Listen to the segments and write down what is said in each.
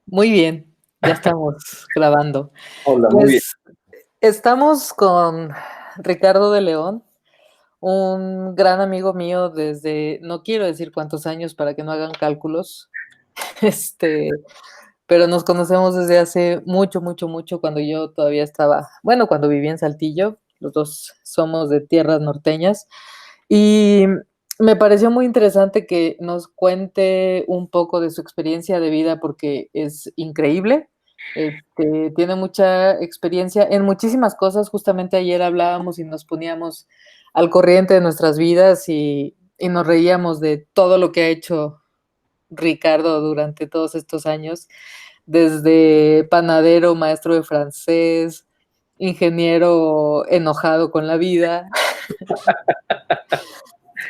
Muy bien, ya estamos grabando. Hola, muy bien. Pues, estamos con Ricardo de León, un gran amigo mío desde, no quiero decir cuántos años para que no hagan cálculos, este, pero nos conocemos desde hace mucho, mucho, mucho, cuando yo todavía estaba, bueno, cuando vivía en Saltillo, los 2 somos de tierras norteñas, y me pareció muy interesante que nos cuente un poco de su experiencia de vida, porque es increíble, tiene mucha experiencia en muchísimas cosas. Justamente ayer hablábamos y nos poníamos al corriente de nuestras vidas y nos reíamos de todo lo que ha hecho Ricardo durante todos estos años, desde panadero, maestro de francés, ingeniero enojado con la vida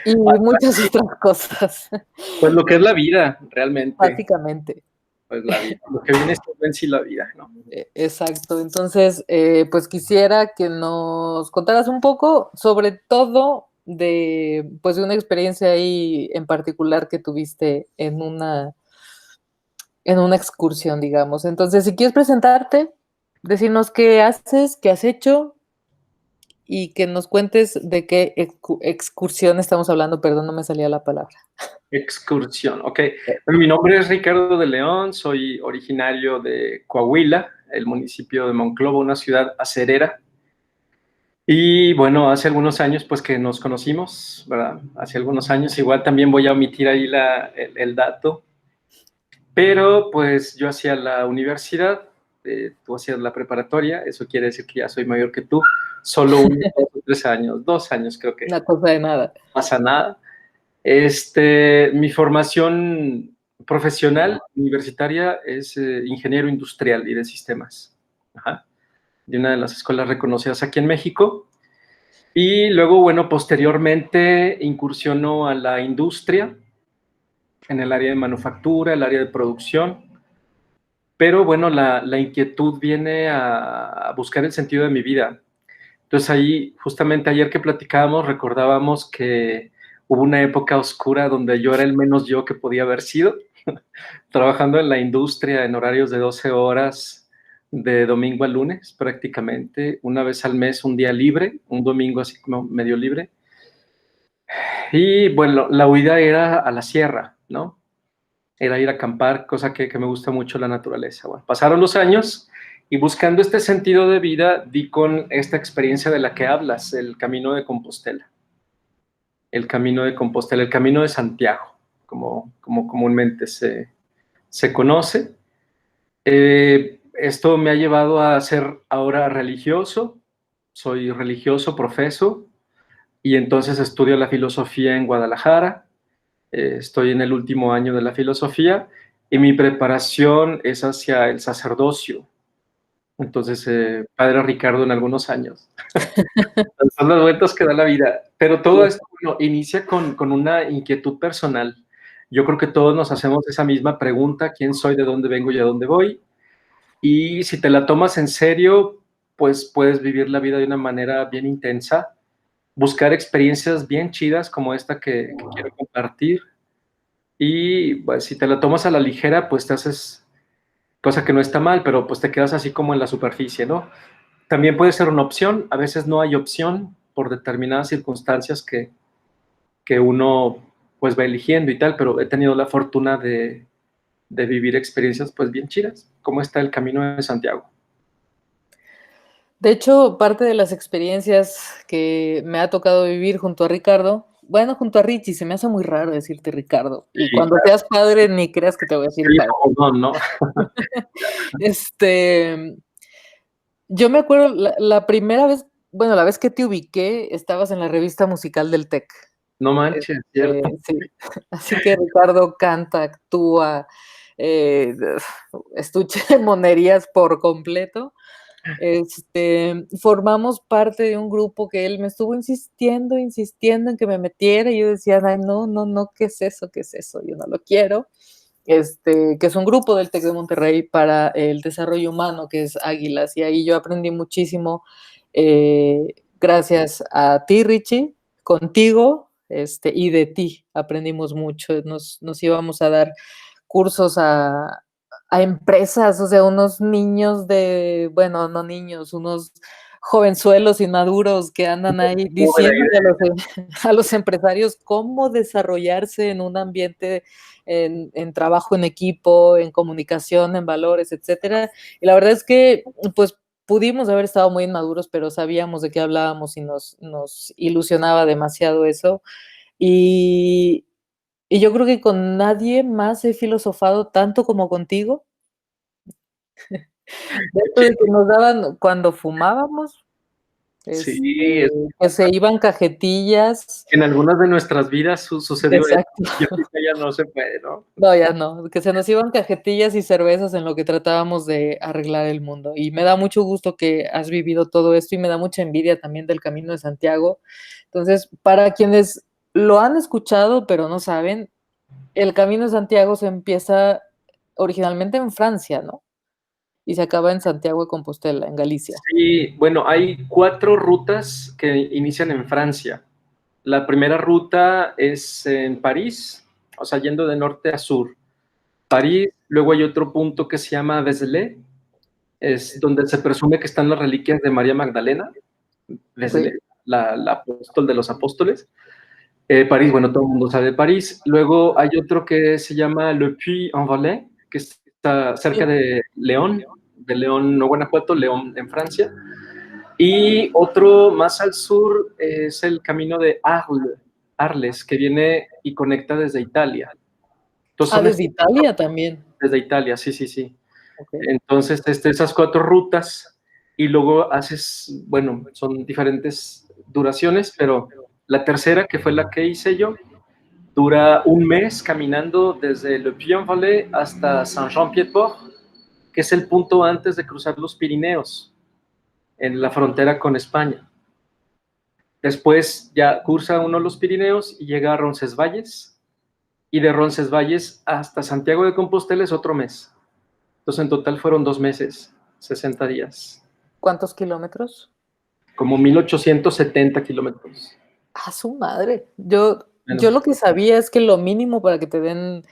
y muchas otras cosas, Pues lo que es la vida, realmente, básicamente. pues la vida, lo que viene siendo en sí la vida, ¿no? Exacto. Entonces, pues quisiera que nos contaras un poco, sobre todo de, pues, de una experiencia ahí en particular que tuviste en una excursión, digamos. Entonces, si quieres presentarte, decirnos qué haces, qué has hecho y que nos cuentes de qué excursión estamos hablando. Perdón, no me salía la palabra. Excursión, ok. Bueno, mi nombre es Ricardo de León, soy originario de Coahuila, el municipio de Monclova, una ciudad acerera. Y bueno, hace algunos años pues que nos conocimos, ¿verdad? Hace algunos años, igual también voy a omitir ahí el dato, pero pues yo hacía la universidad, tú hacías la preparatoria, eso quiere decir que ya soy mayor que tú, solo 1, 2 o 3 años, 2 años creo que Una cosa de nada. no pasa nada. Mi formación profesional universitaria es ingeniero industrial y de sistemas, ajá, de una de las escuelas reconocidas aquí en México. Y luego, bueno, posteriormente incursionó a la industria en el área de manufactura, el área de producción. Pero bueno, la inquietud viene a buscar el sentido de mi vida. Entonces ahí, justamente ayer que platicábamos, recordábamos que hubo una época oscura donde yo era el menos yo que podía haber sido, trabajando en la industria en horarios de 12 horas, de domingo a lunes prácticamente, una vez al mes, un día libre, un domingo así como medio libre. Y bueno, la huida era a la sierra, ¿no? Era ir a acampar, cosa que me gusta mucho la naturaleza. Bueno, pasaron los años y buscando este sentido de vida di con esta experiencia de la que hablas, el Camino de Compostela. El Camino de Compostela, el Camino de Santiago, como comúnmente se conoce. Esto me ha llevado a ser ahora religioso, soy religioso, profeso, y entonces estudio la filosofía en Guadalajara. Estoy en el último año de la filosofía y mi preparación es hacia el sacerdocio. Entonces, padre Ricardo en algunos años. Son las vueltas que da la vida. Pero todo Sí. esto bueno, inicia con una inquietud personal. Yo creo que todos nos hacemos esa misma pregunta, ¿quién soy, de dónde vengo y a dónde voy? Y si te la tomas en serio, pues puedes vivir la vida de una manera bien intensa, buscar experiencias bien chidas como esta que quiero compartir. Y pues, si te la tomas a la ligera, pues te haces cosa que no está mal, pero pues te quedas así como en la superficie, ¿no? También puede ser una opción, a veces no hay opción por determinadas circunstancias que uno pues va eligiendo y tal, pero he tenido la fortuna de vivir experiencias pues bien chidas, como está el Camino de Santiago. De hecho, parte de las experiencias que me ha tocado vivir junto a Ricardo, bueno, junto a Richie, se me hace muy raro decirte Ricardo. Y Sí, cuando seas padre, ni creas que te voy a decir sí, padre. no, no, Este, yo me acuerdo la primera vez, bueno, la vez que te ubiqué, estabas en la revista musical del TEC. no manches, cierto. Sí. Así que Ricardo canta, actúa, eh, estuche monerías por completo. Formamos parte de un grupo que él me estuvo insistiendo, insistiendo en que me metiera, y yo decía: "Ay, no, no, no, ¿qué es eso? ¿Qué es eso? Yo no lo quiero". Que es un grupo del TEC de Monterrey para el desarrollo humano, que es Águilas, y ahí yo aprendí muchísimo, gracias a ti, Richie, contigo, y de ti aprendimos mucho. Nos íbamos a dar cursos a empresas, o sea, unos niños de, bueno, no niños, unos jovenzuelos inmaduros que andan ahí Tuve la diciéndole a los, a los empresarios cómo desarrollarse en un ambiente, en trabajo en equipo, en comunicación, en valores, etcétera. Y la verdad es que, pues, pudimos haber estado muy inmaduros, pero sabíamos de qué hablábamos y nos ilusionaba demasiado eso. Y, y yo creo que con nadie más he filosofado tanto como contigo. De esto de que nos daban cuando fumábamos, Sí, este, que se iban cajetillas. en algunas de nuestras vidas sucedió eso, Exacto. y ahorita ya no se puede, ¿no? No, ya no, que se nos iban cajetillas y cervezas en lo que tratábamos de arreglar el mundo. Y me da mucho gusto que has vivido todo esto y me da mucha envidia también del Camino de Santiago. Entonces, para quienes lo han escuchado pero no saben, el Camino de Santiago se empieza originalmente en Francia, ¿no? Y se acaba en Santiago de Compostela, en Galicia. Sí, bueno, hay 4 rutas que inician en Francia. La primera ruta es en París, o sea, yendo de norte a sur. París, luego hay otro punto que se llama Vézelay, es donde se presume que están las reliquias de María Magdalena, Vézelay, Ok. la apóstol de los apóstoles. París, bueno, todo el mundo sabe de París. Luego hay otro que se llama Le Puy-en-Velay, que está cerca de León, no Guanajuato, León en Francia. Y otro más al sur es el camino de Arles, que viene y conecta desde Italia. Entonces Ah, son desde Italia también. desde Italia, sí, sí, sí. Ok. Entonces, esas 4 rutas y luego haces, bueno, son diferentes duraciones, pero la tercera, que fue la que hice yo, dura un mes caminando desde Le Puy-en-Velay hasta Saint-Jean-Pied-de-Port, que es el punto antes de cruzar los Pirineos, en la frontera con España. Después ya cursa uno los Pirineos y llega a Roncesvalles, y de Roncesvalles hasta Santiago de Compostela es otro mes. Entonces en total fueron 2 meses, 60 días, ¿Cuántos kilómetros? como 1870 kilómetros. Ah, su madre. Yo Bueno, lo que sabía es que lo mínimo para que te den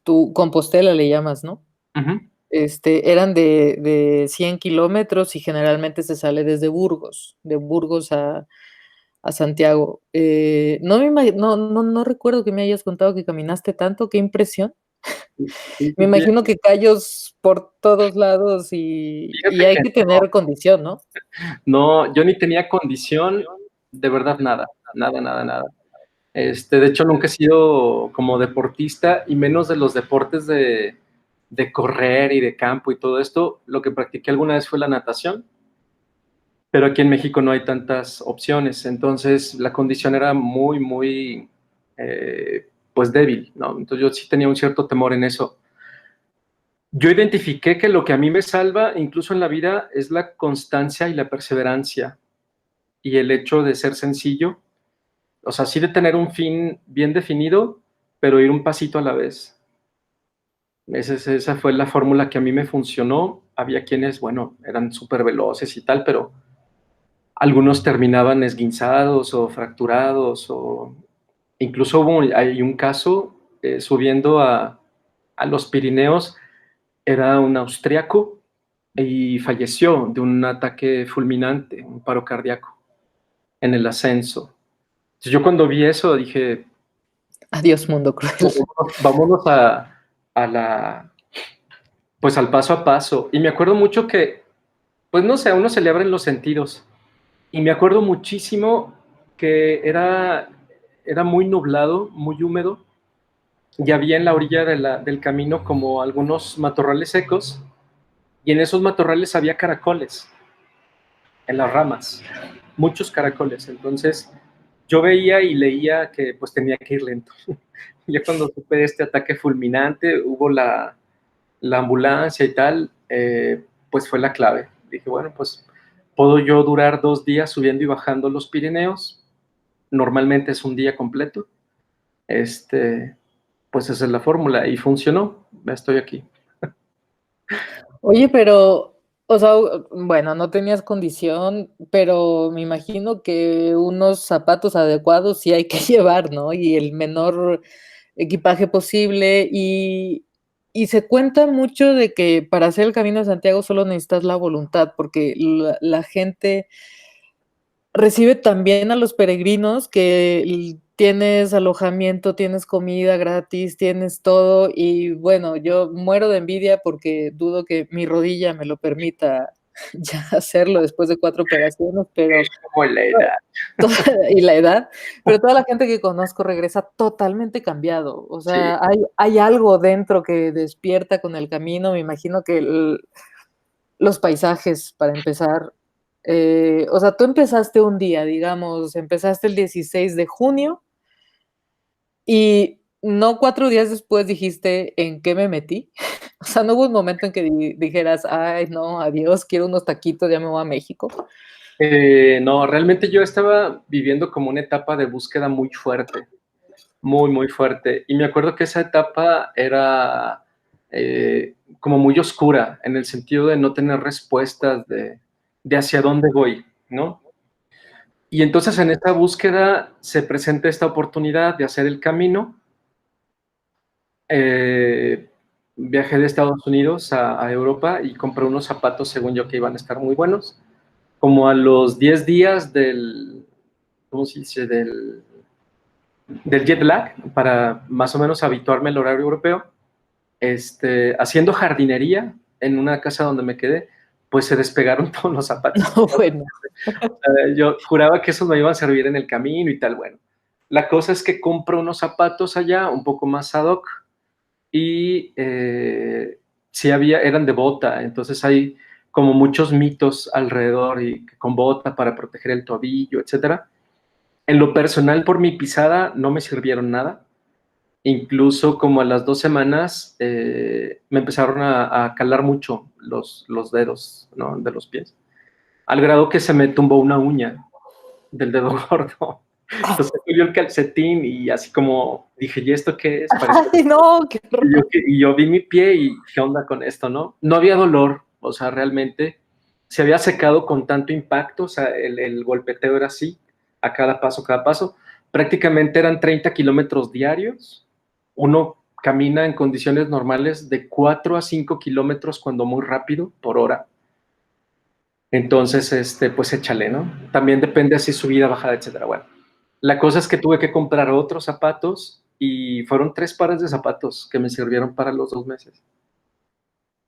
tu Compostela, le llamas, ¿no? uh-huh. Eran de 100 kilómetros y generalmente se sale desde Burgos, de Burgos a Santiago. No recuerdo que me hayas contado que caminaste tanto, qué impresión. Sí, sí, Me sí. imagino que callos por todos lados y Fíjate hay que que tener condición, ¿no? no, yo ni tenía condición, de verdad nada, nada, nada, nada. De hecho, nunca he sido como deportista y menos de los deportes de correr y de campo y todo esto. Lo que practiqué alguna vez fue la natación, pero aquí en México no hay tantas opciones, entonces la condición era muy, muy, pues débil, ¿no? Entonces yo sí tenía un cierto temor en eso. Yo identifiqué que lo que a mí me salva, incluso en la vida, es la constancia y la perseverancia y el hecho de ser sencillo, o sea, sí de tener un fin bien definido, pero ir un pasito a la vez. Esa fue la fórmula que a mí me funcionó. Había quienes, bueno, eran súper veloces y tal, pero algunos terminaban esguinzados o fracturados, o incluso hay un caso subiendo a los Pirineos, era un austriaco y falleció de un ataque fulminante, un paro cardíaco en el ascenso. Entonces yo cuando vi eso dije, Adiós, mundo cruel. vámonos a la, pues al paso a paso. Y me acuerdo mucho que, pues no sé, a uno se le abren los sentidos. Y me acuerdo muchísimo que era muy nublado, muy húmedo, y había en la orilla del camino como algunos matorrales secos, y en esos matorrales había caracoles en las ramas, muchos caracoles. Entonces yo veía y leía que pues tenía que ir lento. Ya cuando supe de este ataque fulminante, hubo la ambulancia y tal, pues fue la clave. Dije, bueno, pues puedo yo durar 2 días subiendo y bajando los Pirineos. Normalmente es un día completo. Este, pues esa es la fórmula y funcionó. Ya estoy aquí. Oye, pero, o sea, bueno, no tenías condición, pero me imagino que unos zapatos adecuados sí hay que llevar, ¿no? Y el menor equipaje posible. y se cuenta mucho de que para hacer el Camino de Santiago solo necesitas la voluntad, porque la gente recibe también a los peregrinos que tienes alojamiento, tienes comida gratis, tienes todo y bueno, yo muero de envidia porque dudo que mi rodilla me lo permita ya hacerlo después de 4 operaciones, pero Es como la edad. toda y la edad, pero toda la gente que conozco regresa totalmente cambiado, o Sí. sea, hay algo dentro que despierta con el camino, me imagino que los paisajes, para empezar, o sea, tú empezaste un día, digamos, empezaste el 16 de junio y no 4 días después dijiste: "¿En qué me metí?". O sea, ¿no hubo un momento en que dijeras: "Ay, no, adiós, quiero unos taquitos, ya me voy a México"? No, realmente yo estaba viviendo como una etapa de búsqueda muy fuerte, muy, muy fuerte. Y me acuerdo que esa etapa era como muy oscura, en el sentido de no tener respuestas de hacia dónde voy, ¿no? Y entonces en esta búsqueda se presenta esta oportunidad de hacer el camino. Eh, Viajé de Estados Unidos a Europa y compré unos zapatos, según yo, que iban a estar muy buenos. Como a los 10 días del, ¿cómo se dice? Del jet lag, para más o menos habituarme al horario europeo, haciendo jardinería en una casa donde me quedé, pues se despegaron todos los zapatos. No, bueno. Yo juraba que esos me iban a servir en el camino y tal. Bueno, la cosa es que compro unos zapatos allá, un poco más ad hoc, y sí eran de bota, entonces hay como muchos mitos alrededor y que con bota para proteger el tobillo, etcétera. En lo personal, por mi pisada, no me sirvieron nada. Incluso como a las 2 semanas me empezaron a calar mucho los dedos, ¿no? De los pies, al grado que se me tumbó una uña del dedo gordo. Entonces yo el calcetín y así como dije, ¿y esto qué es? Parece. Ay, no, qué horror. Y yo vi mi pie y ¿qué onda con esto, no? No había dolor, o sea, realmente se había secado con tanto impacto, o sea, el golpeteo era así, a cada paso, cada paso. Prácticamente eran 30 kilómetros diarios. Uno camina en condiciones normales de 4 a 5 kilómetros, cuando muy rápido, por hora. Entonces, pues échale, ¿no? También depende así subida, bajada, etcétera. Bueno, la cosa es que tuve que comprar otros zapatos y fueron 3 pares de zapatos que me sirvieron para los 2 meses.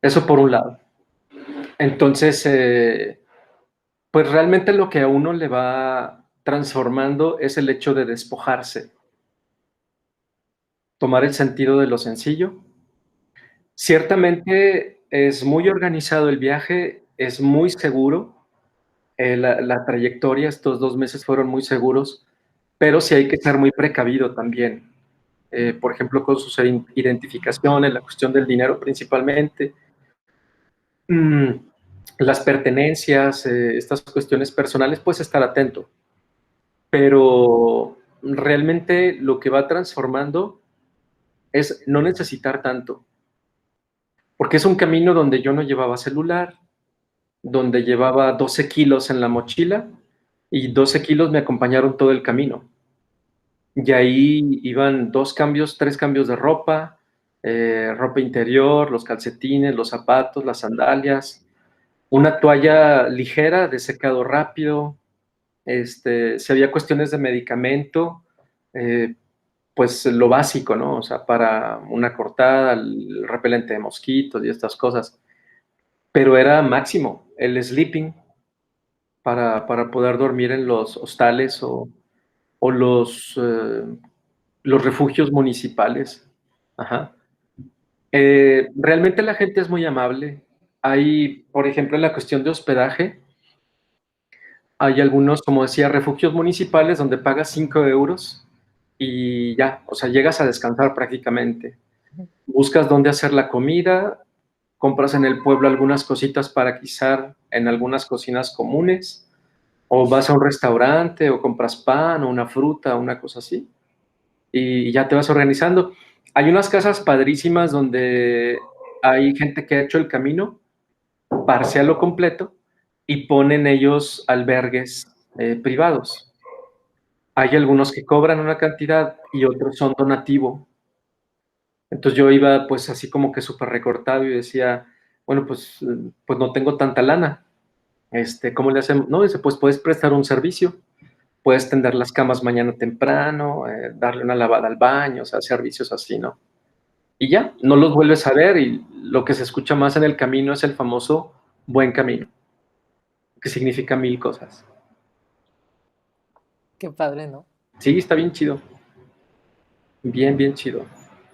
Eso por un lado. Entonces, pues realmente lo que a uno le va transformando es el hecho de despojarse, tomar el sentido de lo sencillo. Ciertamente es muy organizado el viaje, es muy seguro. La trayectoria, estos 2 meses fueron muy seguros, pero sí hay que ser muy precavido también. Por ejemplo, con sus identificaciones, la cuestión del dinero principalmente. Mm, las pertenencias, estas cuestiones personales, pues estar atento. Pero realmente lo que va transformando es no necesitar tanto, porque es un camino donde yo no llevaba celular, donde llevaba 12 kilos en la mochila y 12 kilos me acompañaron todo el camino. Y ahí iban 2 cambios, 3 cambios de ropa, ropa interior, los calcetines, los zapatos, las sandalias, una toalla ligera de secado rápido. Si había cuestiones de medicamento, eh, pues lo básico, ¿no? O sea, para una cortada, el repelente de mosquitos y estas cosas. Pero era máximo el sleeping para poder dormir en los hostales o los refugios municipales. Ajá. Realmente la gente es muy amable. Hay, por ejemplo, en la cuestión de hospedaje, hay algunos, como decía, refugios municipales donde pagas 5 euros y ya, o sea, llegas a descansar prácticamente. Buscas dónde hacer la comida, compras en el pueblo algunas cositas para guisar en algunas cocinas comunes, o vas a un restaurante o compras pan o una fruta o una cosa así, y ya te vas organizando. Hay unas casas padrísimas donde hay gente que ha hecho el camino parcial o completo y ponen ellos albergues privados. Hay algunos que cobran una cantidad y otros son donativo. Entonces yo iba pues así como que súper recortado y decía, bueno, pues no tengo tanta lana. ¿Cómo le hacemos? No, dice, pues puedes prestar un servicio, puedes tender las camas mañana temprano, darle una lavada al baño, o sea, servicios así, ¿no? Y ya, no los vuelves a ver y lo que se escucha más en el camino es el famoso buen camino, que significa mil cosas. Qué padre, ¿no? Sí, está bien chido, bien, bien chido.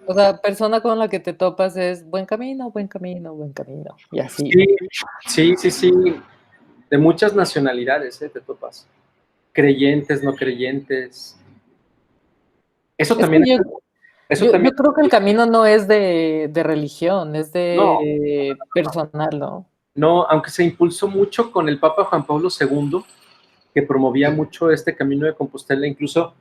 O sea, persona con la que te topas es buen camino, buen camino, buen camino. Y así, Sí, ¿no? sí, sí, sí, de muchas nacionalidades, te topas. Creyentes, no creyentes. Eso Es que también, yo, eso yo, también, yo creo que el camino no es de religión, es no, de personal, ¿no? no, aunque se impulsó mucho con el Papa Juan Pablo II, que promovía mucho este camino de Compostela, incluso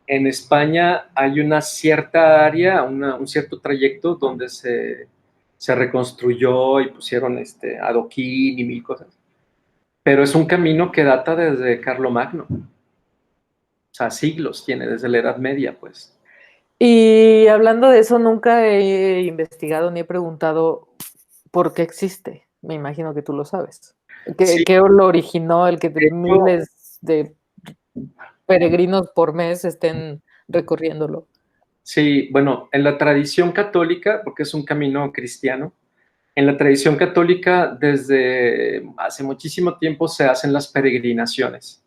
en España hay una cierta área, un cierto trayecto donde se reconstruyó y pusieron adoquín y mil cosas. Pero es un camino que data desde Carlomagno, o sea, siglos tiene, desde la Edad Media, pues. Y hablando de eso, nunca he investigado ni he preguntado por qué existe. Me imagino que tú lo sabes. ¿Qué, Sí, qué lo originó el que de hecho, miles de peregrinos por mes estén recorriéndolo? sí, bueno, en la tradición católica, porque es un camino cristiano, en la tradición católica desde hace muchísimo tiempo se hacen las peregrinaciones.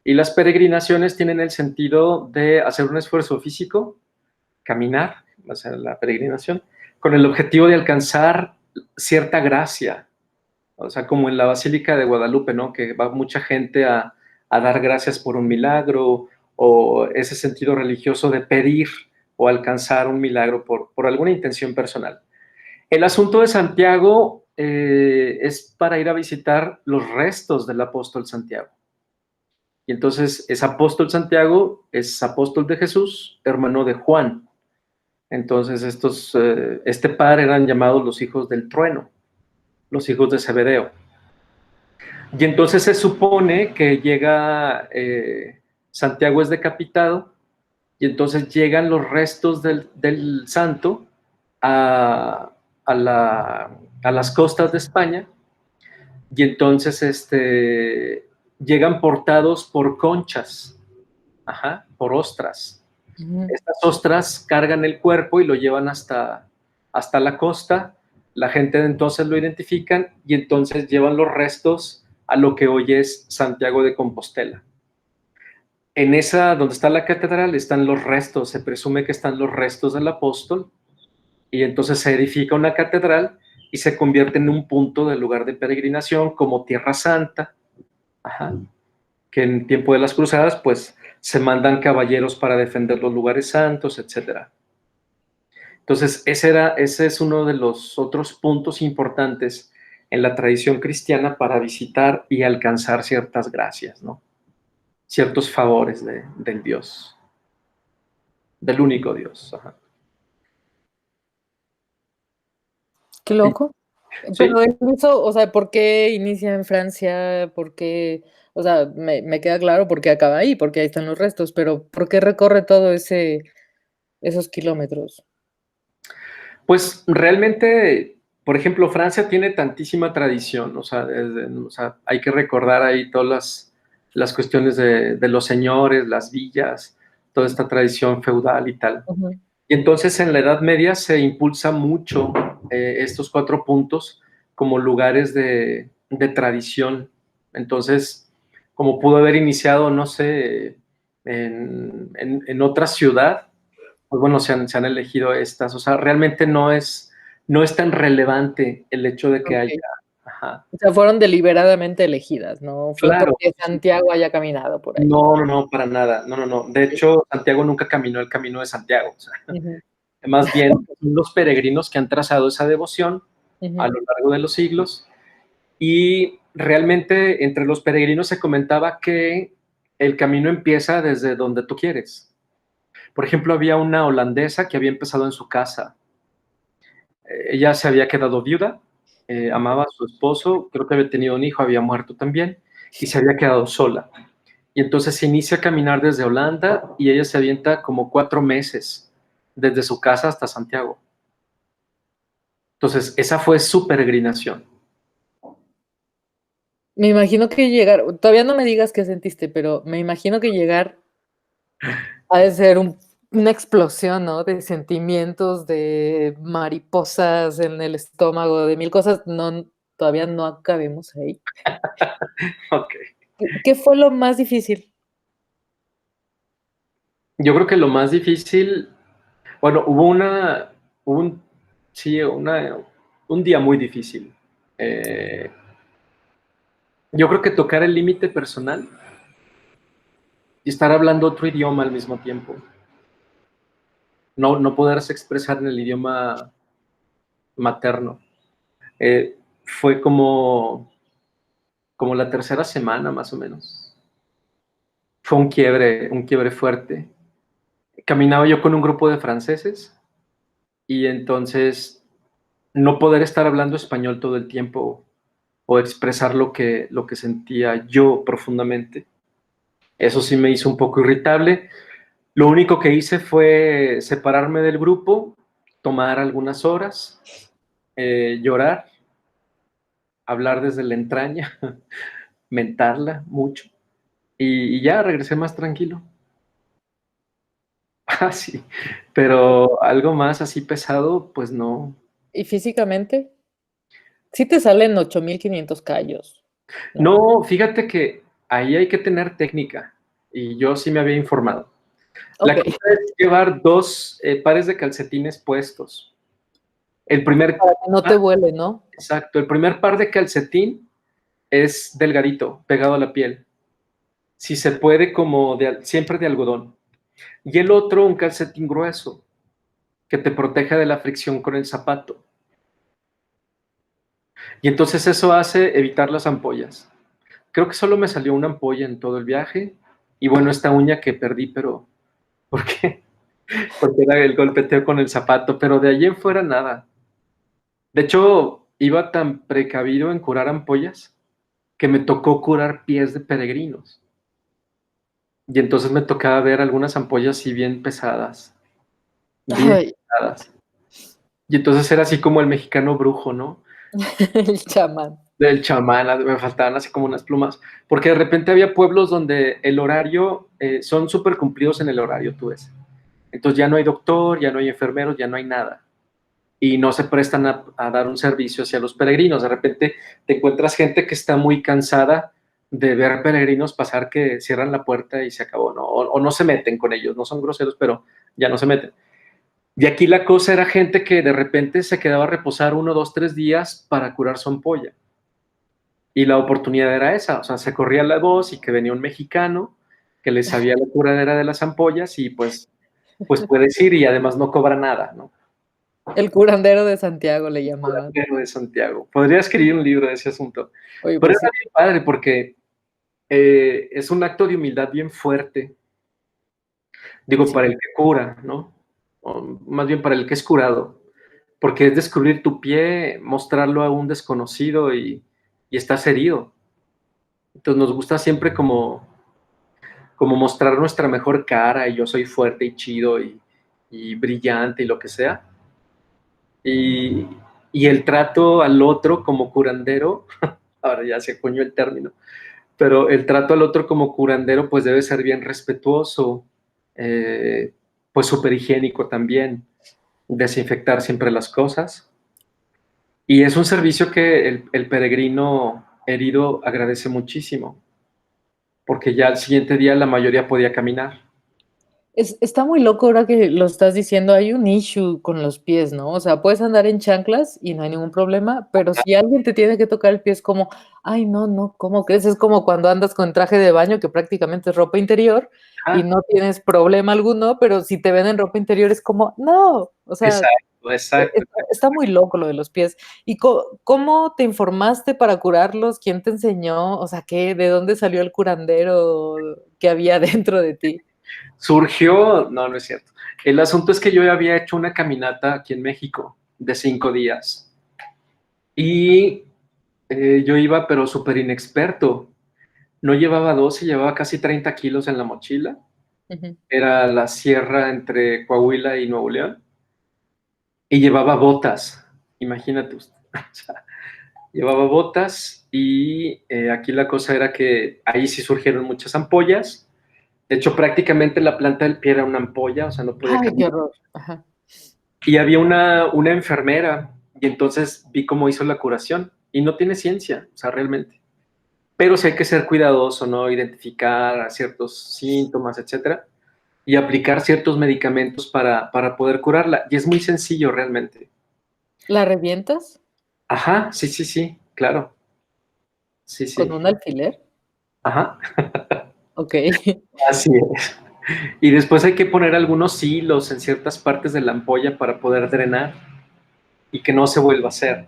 Y las peregrinaciones tienen el sentido de hacer un esfuerzo físico, caminar, hacer la peregrinación, con el objetivo de alcanzar cierta gracia. O sea, como en la Basílica de Guadalupe, ¿no? Que va mucha gente a dar gracias por un milagro o ese sentido religioso de pedir o alcanzar un milagro por alguna intención personal. El asunto de Santiago es para ir a visitar los restos del apóstol Santiago. Y entonces es apóstol Santiago, es apóstol de Jesús, hermano de Juan. Entonces este par eran llamados los hijos del trueno, los hijos de Zebedeo. Y entonces se supone que llega, Santiago es decapitado, y entonces llegan los restos del santo a, a, la, a las costas de España, y entonces llegan portados por conchas, ajá, por ostras. Ujú. Estas ostras cargan el cuerpo y lo llevan hasta la costa. La gente entonces lo identifican y entonces llevan los restos a lo que hoy es Santiago de Compostela. En esa, donde está la catedral, están los restos, se presume que están los restos del apóstol, y entonces se edifica una catedral y se convierte en un punto del lugar de peregrinación como Tierra Santa, ajá, que en tiempo de las cruzadas, pues se mandan caballeros para defender los lugares santos, etcétera. Entonces, ese es uno de los otros puntos importantes en la tradición cristiana para visitar y alcanzar ciertas gracias, ¿no? Ciertos favores del Dios, del único Dios. Ajá. Qué loco. Sí, Pero eso, o sea, ¿por qué inicia en Francia? ¿Por qué? O sea, me queda claro por qué acaba ahí, porque ahí están los restos, pero ¿por qué recorre todo esos kilómetros? pues realmente, por ejemplo, Francia tiene tantísima tradición, o sea, hay que recordar ahí todas las cuestiones de los señores, las villas, toda esta tradición feudal y tal. Ujú. Y entonces en la Edad Media se impulsa mucho estos cuatro puntos como lugares de tradición. Entonces, como pudo haber iniciado, no sé, en otra ciudad, pues bueno, se han elegido estas. O sea, realmente no es tan relevante el hecho de que haya. Okey. Ajá. O sea, fueron deliberadamente elegidas, no fue Claro, porque sí. Santiago haya caminado por ahí. No, no, no, para nada. No, no, no. De hecho, Santiago nunca caminó el camino de Santiago. O sea, Ujú, más bien son los peregrinos que han trazado esa devoción a ujú. lo largo de los siglos, y realmente entre los peregrinos se comentaba que el camino empieza desde donde tú quieres. Por ejemplo, había una holandesa que había empezado en su casa. Ella se había quedado viuda, amaba a su esposo, creo que había tenido un hijo, había muerto también, y se había quedado sola. Y entonces se inicia a caminar desde Holanda y ella se avienta como 4 meses desde su casa hasta Santiago. Entonces, esa fue su peregrinación. Me imagino que llegar, todavía no me digas qué sentiste, pero me imagino que llegar ha de ser una explosión, ¿no? De sentimientos, de mariposas en el estómago, de mil cosas. No, todavía no acabemos ahí. Ok. ¿Qué fue lo más difícil? Yo creo que lo más difícil, bueno, hubo un, sí, un día muy difícil. Eh, yo creo que tocar el límite personal y estar hablando otro idioma al mismo tiempo. No poderse expresar en el idioma materno. Fue como la tercera semana más o menos. Fue un quiebre fuerte. Caminaba yo con un grupo de franceses y entonces no poder estar hablando español todo el tiempo o expresar lo que sentía yo profundamente. Eso sí me hizo un poco irritable. Lo único que hice fue separarme del grupo, tomar algunas horas, llorar, hablar desde la entraña, mentarla mucho y ya regresé más tranquilo. Ah, sí, pero algo más así pesado, pues no. ¿Y físicamente? Sí te salen 8500 callos, ¿no? No, fíjate que ahí hay que tener técnica y yo sí me había informado. Ok, La cosa es llevar dos pares de calcetines puestos. El primer, para que no te vuele, ¿no? exacto, el primer par de calcetín es delgadito, pegado a la piel. Si se puede, siempre de algodón. Y el otro, un calcetín grueso, que te protege de la fricción con el zapato. Y entonces eso hace evitar las ampollas. Creo que solo me salió una ampolla en todo el viaje. Y bueno, esta uña que perdí, pero ¿por qué? Porque era el golpeteo con el zapato, pero de allí en fuera nada. De hecho, iba tan precavido en curar ampollas que me tocó curar pies de peregrinos. Y entonces me tocaba ver algunas ampollas así bien pesadas, bien Ay, pesadas. Y entonces era así como el mexicano brujo, ¿no? el chamán. Del chamán, me faltaban así como unas plumas, porque de repente había pueblos donde el horario, son súper cumplidos en el horario, tú ves. Entonces ya no hay doctor, ya no hay enfermeros, ya no hay nada. Y no se prestan a dar un servicio hacia los peregrinos. De repente te encuentras gente que está muy cansada de ver peregrinos pasar que cierran la puerta y se acabó, ¿no? O no se meten con ellos, no son groseros, pero ya no se meten. Y aquí la cosa era gente que de repente se quedaba a reposar 1, 2, 3 días para curar su ampolla. Y la oportunidad era esa, o sea, se corría la voz y que venía un mexicano que le sabía la curadera de las ampollas y pues puedes ir y además no cobra nada, ¿no? El curandero de Santiago le llamaban. Curandero de Santiago. Podría escribir un libro de ese asunto. Oye, Pero pues era sí. bien padre porque es un acto de humildad bien fuerte, digo, Sí. para el que cura, ¿no? O más bien para el que es curado, porque es descubrir tu pie, mostrarlo a un desconocido y estás herido. Entonces nos gusta siempre como mostrar nuestra mejor cara y yo soy fuerte y chido y brillante y lo que sea. Y, y el trato al otro como curandero, ahora ya se acuñó el término, pero el trato al otro como curandero pues debe ser bien respetuoso, pues súper higiénico también, desinfectar siempre las cosas. Y es un servicio que el peregrino herido agradece muchísimo, porque ya al siguiente día la mayoría podía caminar. Está muy loco ahora que lo estás diciendo, hay un issue con los pies, ¿no? O sea, puedes andar en chanclas y no hay ningún problema, pero si alguien te tiene que tocar el pie es como, ay, no, no, ¿cómo crees? Es como cuando andas con traje de baño, que prácticamente es ropa interior y Ah, no tienes problema alguno, pero si te ven en ropa interior es como, no, o sea, exacto, exacto. está muy loco lo de los pies. ¿Y cómo te informaste para curarlos? ¿Quién te enseñó? O sea, ¿de dónde salió el curandero que había dentro de ti? Surgió, no, no es cierto. El asunto es que yo había hecho una caminata aquí en México de 5 días y yo iba pero súper inexperto. No llevaba 12, llevaba casi 30 kilos en la mochila Ujú. era la sierra entre Coahuila y Nuevo León, y llevaba botas, imagínate usted. O sea, llevaba botas y aquí la cosa era que ahí sí surgieron muchas ampollas. De hecho, prácticamente la planta del pie era una ampolla, o sea, no podía Ay, qué caminar. horror. Ajá. Y había una enfermera, y entonces vi cómo hizo la curación. Y no tiene ciencia, o sea, realmente. Pero sí hay que ser cuidadoso, ¿no? Identificar a ciertos síntomas, etcétera, y aplicar ciertos medicamentos para poder curarla. Y es muy sencillo realmente. ¿La revientas Ajá, sí, sí, sí, claro. Sí, con sí. un alfiler? Ajá, Ok. así es. Y después hay que poner algunos hilos en ciertas partes de la ampolla para poder drenar y que no se vuelva a hacer.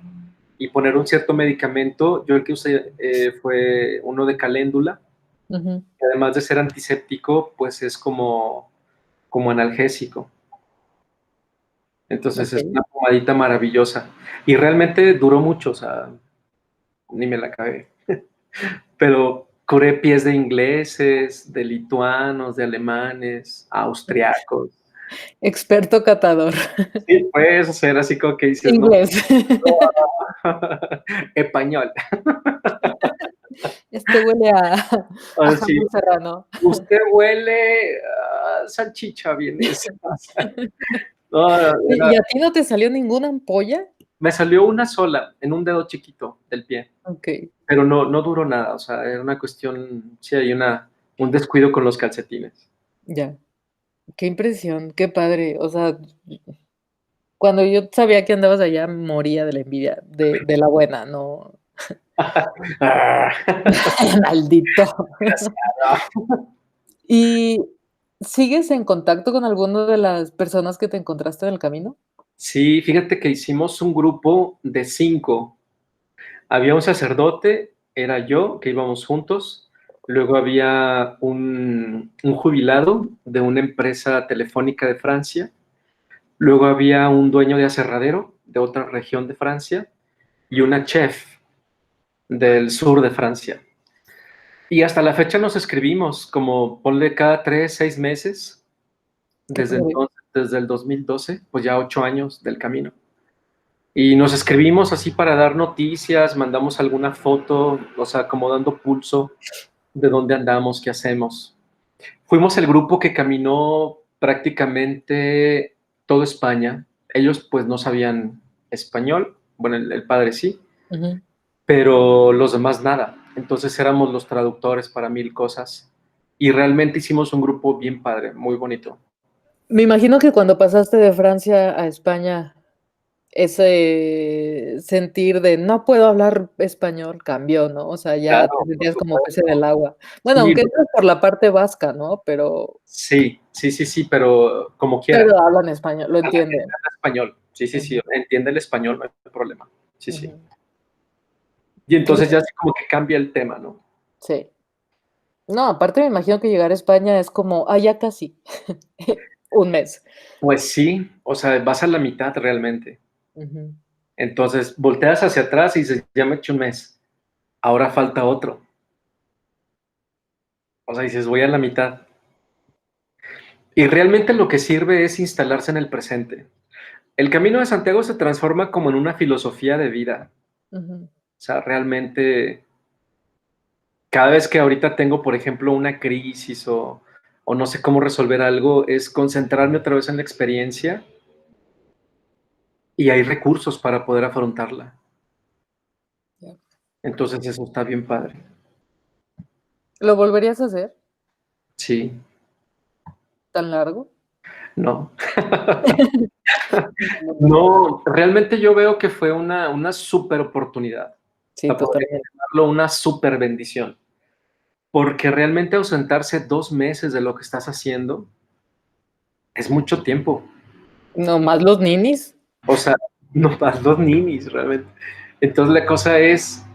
Y poner un cierto medicamento. Yo el que usé fue uno de caléndula, Ujú. que además de ser antiséptico, pues es como analgésico. Entonces es Ok. una pomadita maravillosa. Y realmente duró mucho, o sea, ni me la acabé. Pero curé pies de ingleses, de lituanos, de alemanes, austriacos. Experto catador. Sí, puedes hacer así como que dices, no, Inglés. español. Este huele a Así, jamón serrano. usted huele a salchicha vienesa. No, ¿Y a ti no te salió ninguna ampolla? me salió una sola en un dedo chiquito del pie, Ok, pero no, no duró nada, o sea, era una cuestión, sí, hay un descuido con los calcetines. ya. Qué impresión, qué padre. O sea, cuando yo sabía que andabas allá, moría de la envidia, de la buena, no. Ah, Maldito. desgraciado. ¿Y sigues en contacto con alguna de las personas que te encontraste en el camino? Sí, fíjate que hicimos un grupo de 5. Había un sacerdote, era yo, que íbamos juntos. Luego había un jubilado de una empresa telefónica de Francia. Luego había un dueño de aserradero de otra región de Francia y una chef del sur de Francia. Y hasta la fecha nos escribimos, como ponle cada 3, 6 meses, Qué desde padre. entonces, desde el 2012, pues ya 8 años del camino. Y nos escribimos así para dar noticias, mandamos alguna foto, o sea, como dando pulso de dónde andamos, qué hacemos. Fuimos el grupo que caminó prácticamente toda España. Ellos pues no sabían español, bueno, el padre sí, Ujú. pero los demás nada. Entonces éramos los traductores para mil cosas y realmente hicimos un grupo bien padre, muy bonito. Me imagino que cuando pasaste de Francia a España, ese sentir de no puedo hablar español cambió, ¿no? O sea, ya te Claro, por sentías como pez en supuesto. el agua. Bueno, Sí, aunque no es por la parte vasca, ¿no? sí, sí, sí, sí, pero como quiera. Pero hablan español, lo entienden. Entiende español. Sí, sí, sí, Ujú, entiende el español, no hay problema. Sí, sí. ujú. Y Qué entonces ya bueno, así como que cambia el tema, ¿no? sí. No, aparte me imagino que llegar a España es como, ah, ya casi, un mes. Pues sí, o sea, vas a la mitad realmente. Ujú. Entonces volteas hacia atrás y dices, ya me eché un mes, ahora falta otro. O sea, dices, voy a la mitad. Y realmente lo que sirve es instalarse en el presente. El Camino de Santiago se transforma como en una filosofía de vida. Ujú. O sea, realmente cada vez que ahorita tengo, por ejemplo, una crisis o no sé cómo resolver algo, es concentrarme otra vez en la experiencia y hay recursos para poder afrontarla. Ya. Entonces eso está bien padre. ¿Lo volverías a hacer Sí, tan largo? no. No, no, no. No, realmente yo veo que fue una super oportunidad. O Sí, sea, podría totalmente. llamarlo una super bendición. Porque realmente ausentarse 2 meses de lo que estás haciendo es mucho tiempo. No más los ninis. O sea, no más los ninis, realmente. Entonces la cosa es,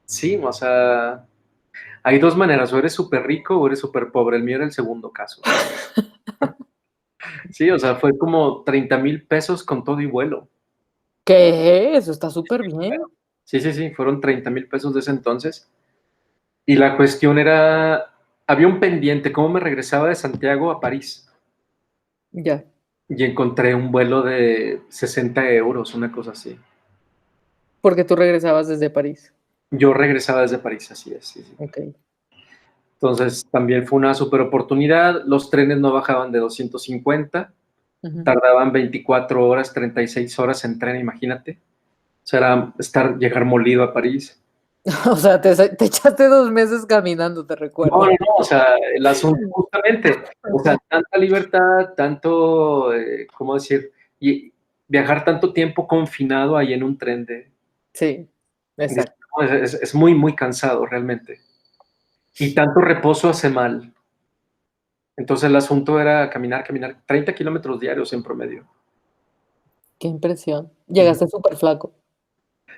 sí, o sea, hay dos maneras, o eres súper rico o eres súper pobre. El mío era el segundo caso. Sí, o sea, fue como 30,000 pesos con todo y vuelo. ¿Qué? Eso está súper bien. Sí, sí, sí, fueron 30,000 pesos de ese entonces. Y la cuestión era, había un pendiente, cómo me regresaba de Santiago a París. Ya. Y encontré un vuelo de 60 euros, una cosa así. Porque tú regresabas desde París. Yo regresaba desde París, así es. Sí, sí. Ok. Entonces también fue una super oportunidad. Los trenes no bajaban de 250, Ujú. tardaban 24 horas, 36 horas en tren, imagínate. O sea, era llegar molido a París. O sea, te echaste 2 meses caminando, te No, no, recuerdo. no, o sea, el asunto justamente, o sea, tanta libertad, tanto, ¿cómo decir? Y viajar tanto tiempo confinado ahí en un tren Sí, exacto. es muy, muy cansado realmente. Y tanto reposo hace mal. Entonces el asunto era caminar, caminar 30 kilómetros diarios en promedio. Qué impresión. Ujú. Llegaste súper flaco.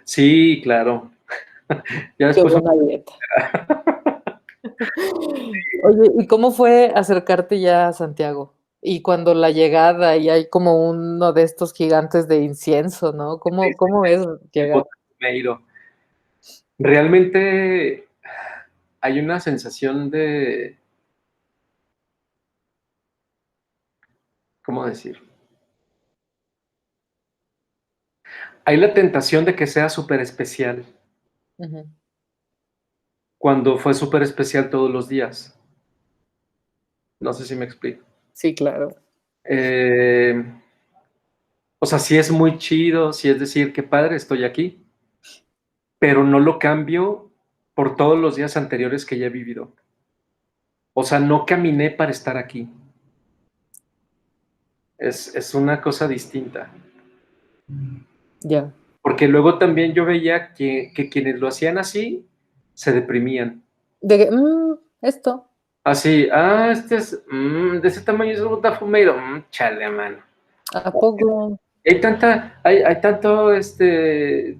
Sí, claro. Ya Qué después, buena dieta. Oye, ¿y cómo fue acercarte ya a Santiago? Y cuando la llegada y hay como uno de estos gigantes de incienso, ¿no? ¿Cómo es llegar? realmente hay una sensación de, ¿cómo decir? Hay la tentación de que sea súper especial, Ujú. cuando fue súper especial todos los días. No sé si me explico. Sí, claro. Eh, o sea, sí es muy chido, sí es decir, qué padre, estoy aquí, pero no lo cambio por todos los días anteriores que ya he vivido. O sea, no caminé para estar aquí. Es una cosa distinta. Ya. Porque luego también yo veía que quienes lo hacían así se deprimían. De que, esto, Así, de ese tamaño es un tafumeiro. Chale, mano. ¿a poco? Hay tanto,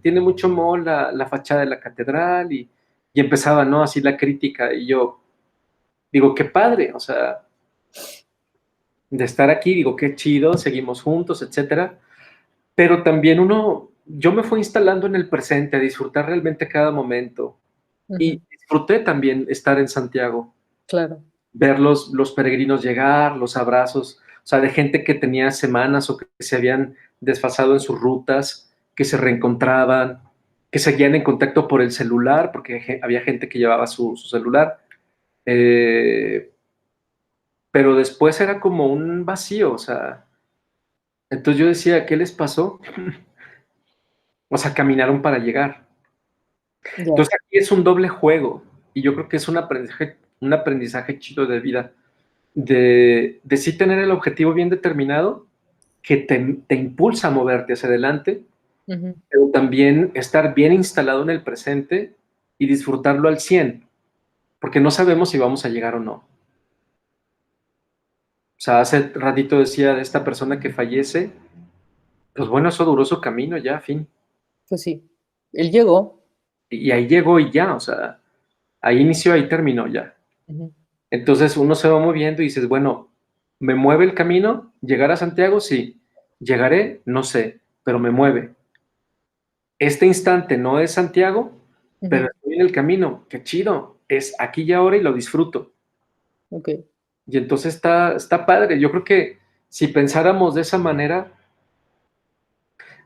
tiene mucho moho la fachada de la catedral y empezaba, ¿no? Así la crítica y yo digo, qué padre, o sea, de estar aquí, digo, qué chido, seguimos juntos, etcétera. Pero también yo me fui instalando en el presente, a disfrutar realmente cada momento y Ujú, disfruté también estar en Santiago, claro. ver los peregrinos llegar, los abrazos, o sea, de gente que tenía semanas o que se habían desfasado en sus rutas, que se reencontraban, que seguían en contacto por el celular, porque había gente que llevaba su celular, eh, pero después era como un vacío, o sea, entonces yo decía, ¿qué les pasó? O sea, caminaron para llegar. Ya. Entonces aquí es un doble juego y yo creo que es un aprendizaje chido de vida, de sí tener el objetivo bien determinado que te impulsa a moverte hacia adelante, Ujú. pero también estar bien instalado en el presente y disfrutarlo al 100 porque no sabemos si vamos a llegar o no. O sea, hace ratito decía de esta persona que fallece, pues bueno, eso duró su camino ya, fin. Pues sí. Él llegó. Y ahí llegó y ya, o sea, ahí inició, ahí terminó ya. Ujú. Entonces uno se va moviendo y dices, bueno, ¿me mueve el camino? ¿Llegar a Santiago? Sí. ¿Llegaré? No sé, pero me mueve. Este instante no es Santiago, pero Ujú. estoy en el camino. Qué chido. Es aquí y ahora y lo disfruto. Okey. Y entonces está padre. Yo creo que si pensáramos de esa manera,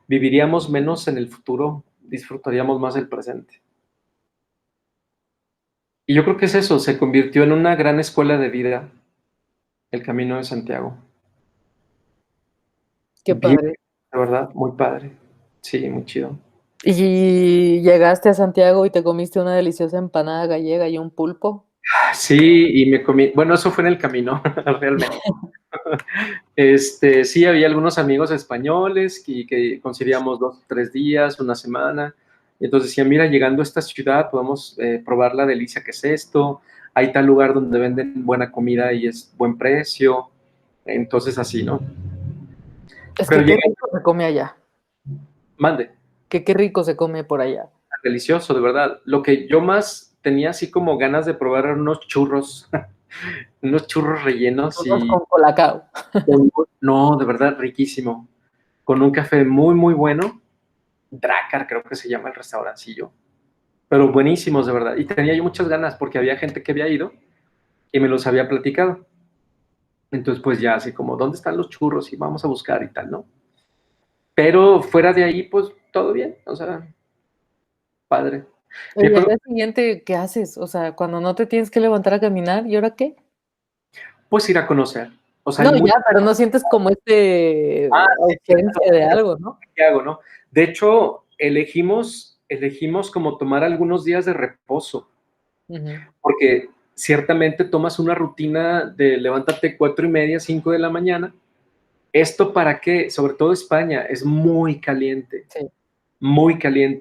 viviríamos menos en el futuro, disfrutaríamos más el presente. Y yo creo que es eso, se convirtió en una gran escuela de vida, el Camino de Santiago. Qué Bien, padre. la verdad, muy padre. Sí, muy chido. ¿Y llegaste a Santiago y te comiste una deliciosa empanada gallega y un pulpo? Sí, y me comí, bueno, eso fue en el camino, realmente. Sí, había algunos amigos españoles que coincidíamos 2 o 3 días, una semana. Y entonces decían, mira, llegando a esta ciudad podemos probar la delicia que es esto. Hay tal lugar donde venden buena comida y es buen precio. Entonces así, ¿no? Es Pero que qué llega, rico se come allá, mande, que qué rico se come por allá. delicioso, de verdad. Lo que yo más tenía así como ganas de probar eran unos churros, unos churros rellenos Churros y con colacao. no, de verdad, riquísimo. Con un café muy, muy bueno. Dracar, creo que se llama el restaurancillo. Pero buenísimos, de verdad. Y tenía yo muchas ganas porque había gente que había ido y me los había platicado. Entonces, pues ya así como, ¿dónde están los churros? Y vamos a buscar y tal, ¿no? Pero fuera de ahí, pues todo bien, o sea, padre. Me Oye, al acuerdo, día siguiente, ¿qué haces? O sea, cuando no te tienes que levantar a caminar, ¿y ahora qué? pues ir a conocer. O sea, hay No, ya, mucho pero no sientes como sí, sí, ausencia de algo, ¿no? que hago, ¿no? De hecho, elegimos como tomar algunos días de reposo, Ujú, porque ciertamente tomas una rutina de levántate 4:30, 5 de la mañana. ¿Esto para qué? Sobre todo España, es sí, muy caliente,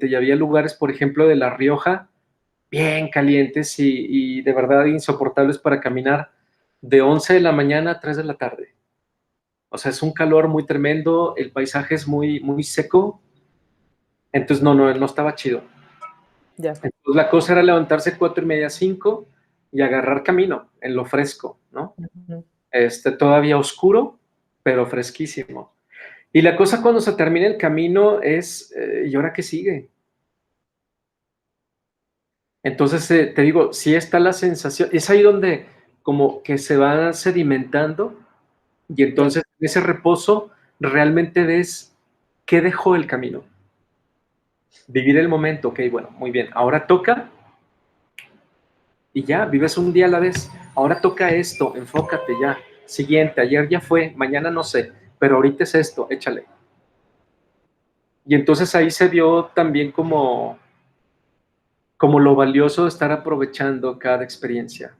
y había lugares, por ejemplo, de La Rioja, bien calientes y de verdad insoportables para caminar de 11 de la mañana a 3 de la tarde. O sea, es un calor muy tremendo, el paisaje es muy, muy seco, entonces no estaba chido. ya. Entonces la cosa era levantarse 4:30, 5 y agarrar camino en lo fresco, ¿no? Ujú. Todavía oscuro, pero fresquísimo. Y la cosa cuando se termina el camino es, ¿y ahora qué sigue? Entonces, te digo, sí está la sensación, es ahí donde como que se va sedimentando y Ya. entonces en ese reposo realmente ves qué dejó el camino. Vivir el momento, ok, bueno, muy bien, ahora toca y ya, vives un día a la vez. Ahora toca esto, enfócate ya. Siguiente, ayer ya fue, mañana no sé, pero ahorita es esto, échale. Y entonces ahí se vio también como lo valioso de estar aprovechando cada experiencia.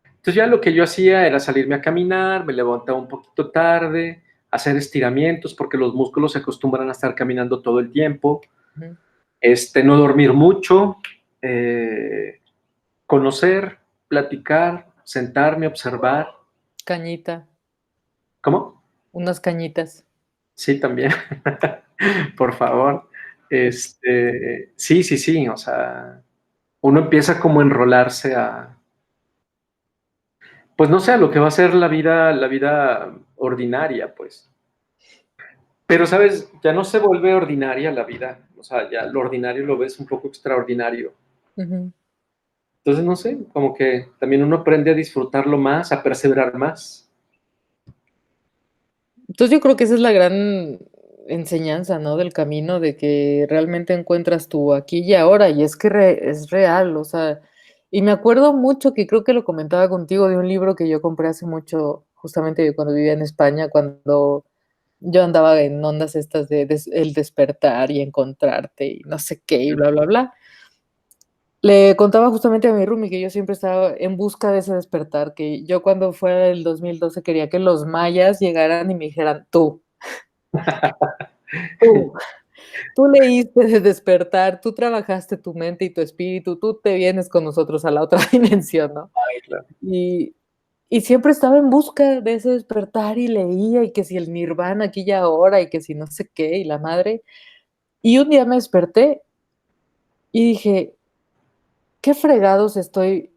Entonces ya lo que yo hacía era salirme a caminar, me levantaba un poquito tarde, hacer estiramientos porque los músculos se acostumbran a estar caminando todo el tiempo, Ujú. no dormir mucho, eh, conocer, platicar, sentarme, observar. Cañita, ¿Cómo? unas cañitas. Sí, también. Por favor. Sí, sí, sí, o sea, uno empieza como a enrolarse a, pues no sé, a lo que va a ser la vida ordinaria, pues. Pero, ¿sabes? Ya no se vuelve ordinaria la vida, o sea, ya lo ordinario lo ves un poco extraordinario. Ujú. Entonces, no sé, como que también uno aprende a disfrutarlo más, a perseverar más. Entonces yo creo que esa es la gran enseñanza, ¿no? Del camino, de que realmente encuentras tu aquí y ahora, y es que es real, o sea, y me acuerdo mucho que creo que lo comentaba contigo de un libro que yo compré hace mucho, justamente cuando vivía en España, cuando yo andaba en ondas estas de el despertar y encontrarte y no sé qué y bla, bla, bla. Le contaba justamente a mi roomie que yo siempre estaba en busca de ese despertar, que yo cuando fue el 2012 quería que los mayas llegaran y me dijeran: Tú, tú leíste de despertar, tú trabajaste tu mente y tu espíritu, tú te vienes con nosotros a la otra dimensión", ¿no? Ay, claro. Y y siempre estaba en busca de ese despertar y leía, y que si el nirvana aquí y ahora, y que si no sé qué, y la madre. Y un día me desperté y dije: "¿Qué fregados estoy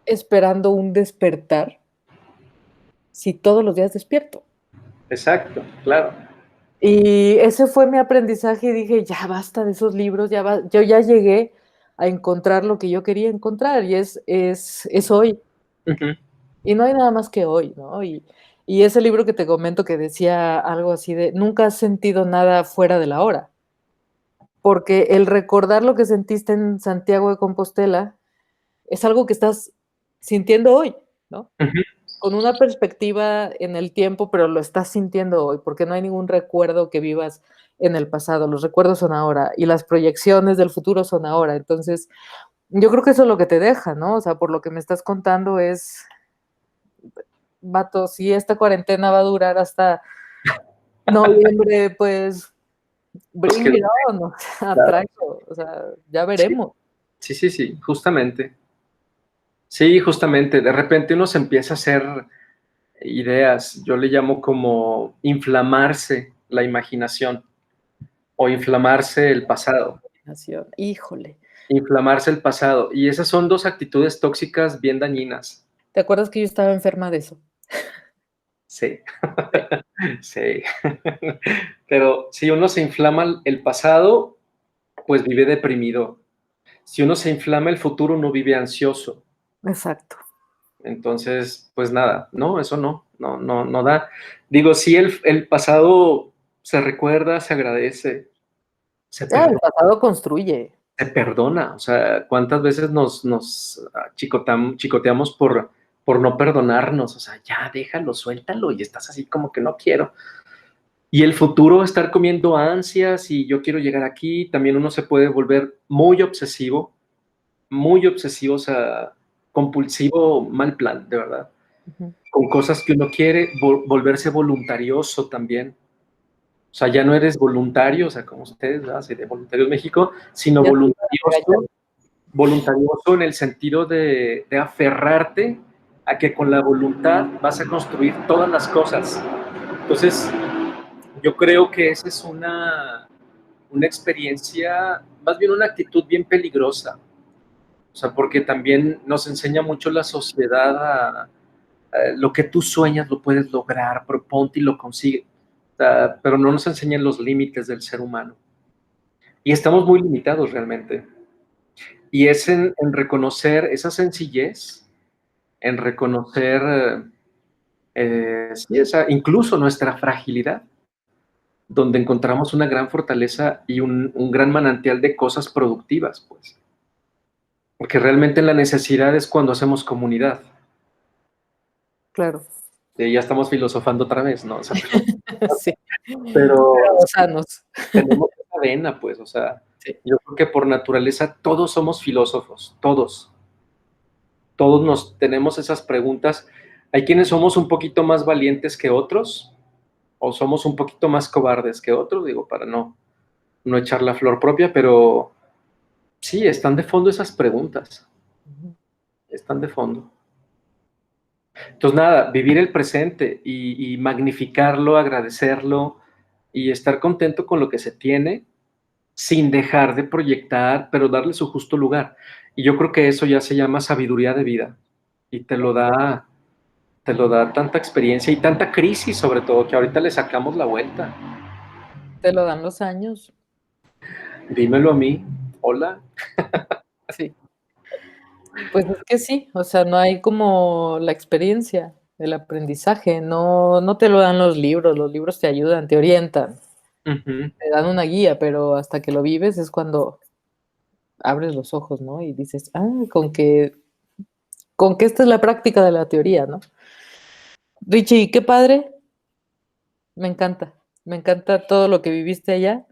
esperando un despertar si todos los días despierto?". Exacto, claro. Y ese fue mi aprendizaje, y dije: "Ya basta de esos libros, ya va". Yo ya llegué a encontrar lo que yo quería encontrar, y es hoy, Ujú. y no hay nada más que hoy, ¿no? Y ese libro que te comento que decía algo así de: "Nunca has sentido nada fuera de la hora", porque el recordar lo que sentiste en Santiago de Compostela es algo que estás sintiendo hoy, ¿no? Ujú. Con una perspectiva en el tiempo, pero lo estás sintiendo hoy, porque no hay ningún recuerdo que vivas en el pasado, los recuerdos son ahora y las proyecciones del futuro son ahora. Entonces, yo creo que eso es lo que te deja, ¿no? O sea, por lo que me estás contando es, vato, si esta cuarentena va a durar hasta noviembre, pues Pues bring que it on, o sea, claro. tráelo, o sea, ya Sí, veremos. sí, sí, sí, justamente. Sí, justamente. De repente uno se empieza a hacer ideas. Yo le llamo como inflamarse la imaginación o inflamarse el pasado. Híjole, Inflamarse el pasado. Y esas son dos actitudes tóxicas bien dañinas. ¿te acuerdas que yo estaba enferma de eso? Sí, Sí. sí. Pero si uno se inflama el pasado, pues vive deprimido. Si uno se inflama el futuro, uno vive ansioso. Exacto. Entonces, pues nada, no, eso no da. Digo, sí, el pasado se recuerda, se agradece, se El perdona, pasado construye. se perdona. O sea, ¿cuántas veces nos chicoteamos por no perdonarnos? O sea, ya déjalo, suéltalo y estás así como que no quiero. Y el futuro, estar comiendo ansias y yo quiero llegar aquí, también uno se puede volver muy obsesivo, o sea, compulsivo, mal plan, de verdad. Ujú. Con cosas que uno quiere, volverse voluntarioso también. O sea, ya no eres voluntario, o sea, como ustedes, ¿verdad? Sería Voluntarios México, sino Ya te iban a regañar. voluntarioso en el sentido de aferrarte a que con la voluntad vas a construir todas las cosas. Entonces, yo creo que esa es una experiencia, más bien una actitud bien peligrosa. O sea, porque también nos enseña mucho la sociedad a lo que tú sueñas lo puedes lograr, proponte y lo consigue. Pero no nos enseñan los límites del ser humano. Y estamos muy limitados realmente. Y es en reconocer esa sencillez, en reconocer sí, incluso nuestra fragilidad, donde encontramos una gran fortaleza y un gran manantial de cosas productivas, pues. Porque realmente la necesidad es cuando hacemos comunidad. Claro. Ya estamos filosofando otra vez, ¿no? O sea, Sí, pero pero sanos. tenemos esa vena, pues, o sea, Sí. yo creo que por naturaleza todos somos filósofos, todos nos tenemos esas preguntas. Hay quienes somos un poquito más valientes que otros, o somos un poquito más cobardes que otros, digo, para no echar la flor propia, pero sí, están de fondo esas preguntas, Ujú. están de fondo. Entonces, nada, vivir el presente y magnificarlo, agradecerlo y estar contento con lo que se tiene sin dejar de proyectar, pero darle su justo lugar. Y yo creo que eso ya se llama sabiduría de vida y te lo da tanta experiencia y tanta crisis, sobre todo, que ahorita le sacamos la vuelta. Te lo dan los años. Dímelo a mí, hola. Sí. Pues es que sí, o sea, no hay como la experiencia, el aprendizaje, no te lo dan los libros te ayudan, te orientan, Ujú. te dan una guía, pero hasta que lo vives es cuando abres los ojos, ¿no? Y dices, con que esta es la práctica de la teoría, ¿no? Richie, qué padre, me encanta todo lo que viviste allá.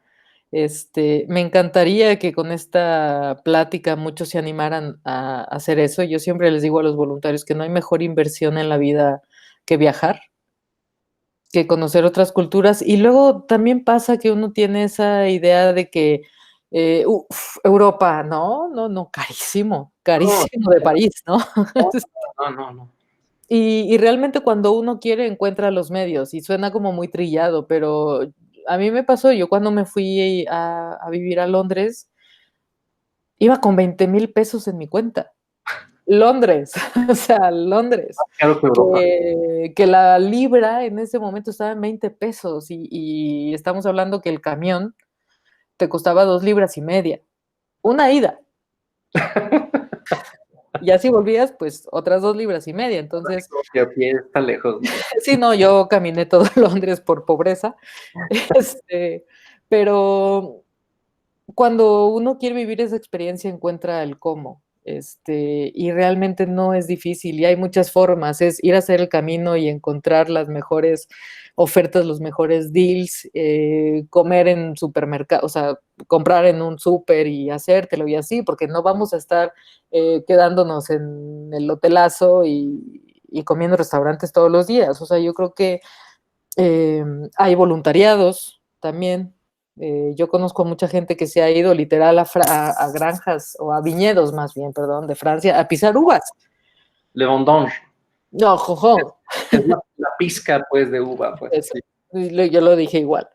Me encantaría que con esta plática muchos se animaran a hacer eso. Yo siempre les digo a los voluntarios que no hay mejor inversión en la vida que viajar, que conocer otras culturas. Y luego también pasa que uno tiene esa idea de que Europa, no, carísimo, No, carísimo de París, ¿no? no. Y realmente cuando uno quiere encuentra los medios y suena como muy trillado, pero a mí me pasó, yo cuando me fui a vivir a Londres, iba con 20,000 pesos en mi cuenta. Londres, o sea, Londres, Claro que Europa. que la libra en ese momento estaba en 20 pesos y estamos hablando que el camión te costaba 2,5 libras, una ida. Y así volvías, pues otras 2,5 libras. Entonces, Que a pie está lejos, ¿no? sí, no, yo caminé todo Londres por pobreza, este, pero cuando uno quiere vivir esa experiencia encuentra el cómo, y realmente no es difícil y hay muchas formas, es ir a hacer el camino y encontrar las mejores ofertas, los mejores deals, comer en supermercado, o sea, comprar en un súper y hacértelo y así, porque no vamos a estar quedándonos en el hotelazo y comiendo en restaurantes todos los días. O sea, yo creo que eh, hay voluntariados también. Yo conozco mucha gente que se ha ido literal a granjas o a viñedos más bien, perdón, de Francia, a pisar uvas. Le vendange. No, jojo, Es la pizca, pues, de uva, pues, eso. sí. Yo lo dije igual.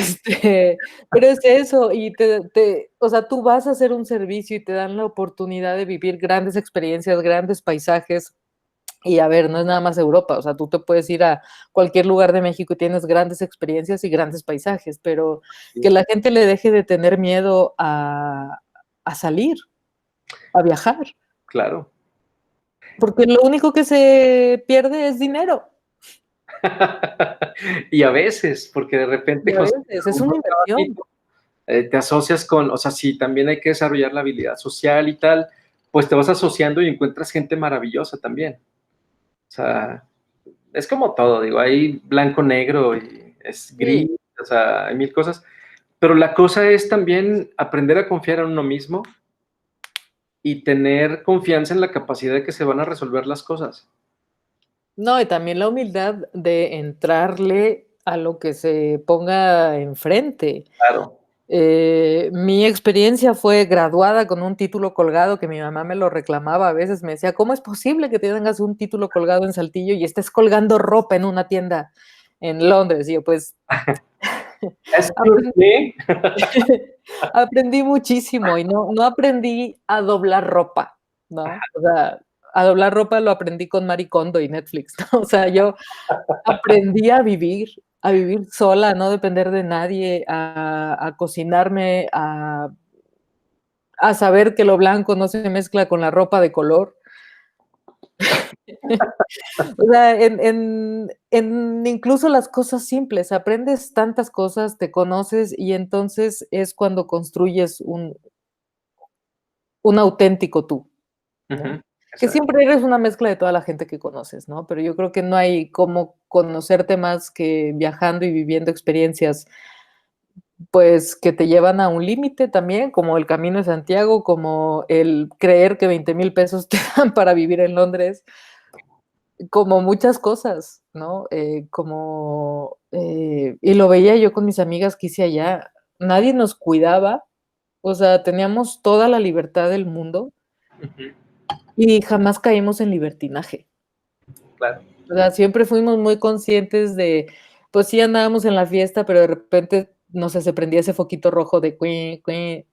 Pero es eso, y o sea, tú vas a hacer un servicio y te dan la oportunidad de vivir grandes experiencias, grandes paisajes. Y a ver, no es nada más Europa, o sea, tú te puedes ir a cualquier lugar de México y tienes grandes experiencias y grandes paisajes, pero que la gente le deje de tener miedo a salir, a viajar. Claro. Porque lo único que se pierde es dinero. Y a veces, porque de Y repente a veces es una inversión. te asocias con, o sea, sí, también hay que desarrollar la habilidad social y tal, pues te vas asociando y encuentras gente maravillosa también. O sea, es como todo, digo, hay blanco, negro y es gris, Sí. o sea, hay mil cosas, pero la cosa es también aprender a confiar en uno mismo y tener confianza en la capacidad de que se van a resolver las cosas. No, y también la humildad de entrarle a lo que se ponga enfrente. Claro. Mi experiencia fue graduada con un título colgado que mi mamá me lo reclamaba a veces, me decía: "¿Cómo es posible que tengas un título colgado en Saltillo y estés colgando ropa en una tienda en Londres?". Y yo, pues, Excuse aprendí me. aprendí muchísimo y no aprendí a doblar ropa, ¿no? O sea, a doblar ropa lo aprendí con Marie Kondo y Netflix, ¿no? O sea, yo aprendí a vivir sola, a no depender de nadie, a cocinarme, a saber que lo blanco no se mezcla con la ropa de color. O sea, en incluso las cosas simples, aprendes tantas cosas, te conoces y entonces es cuando construyes un auténtico tú, ¿no? Ujú, Que exacto. siempre eres una mezcla de toda la gente que conoces, ¿no? Pero yo creo que no hay como conocerte más que viajando y viviendo experiencias, pues, que te llevan a un límite también, como el Camino de Santiago, como el creer que 20,000 pesos te dan para vivir en Londres, como muchas cosas, ¿no? Y lo veía yo con mis amigas que hice allá, nadie nos cuidaba, o sea, teníamos toda la libertad del mundo Ujú, y jamás caímos en libertinaje. claro. O sea, siempre fuimos muy conscientes de, pues sí andábamos en la fiesta, pero de repente, no sé, se prendía ese foquito rojo de cui, cui,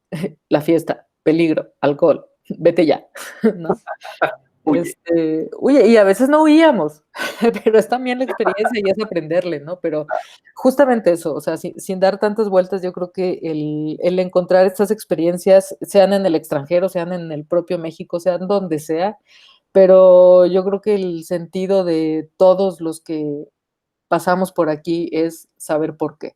la fiesta, peligro, alcohol, vete ya, ¿no? Huye. Oye, y a veces no huíamos, pero es también la experiencia y es aprenderle, ¿no? Pero justamente eso, o sea, sin dar tantas vueltas, yo creo que el encontrar estas experiencias, sean en el extranjero, sean en el propio México, sean donde sea, pero yo creo que el sentido de todos los que pasamos por aquí es saber por qué.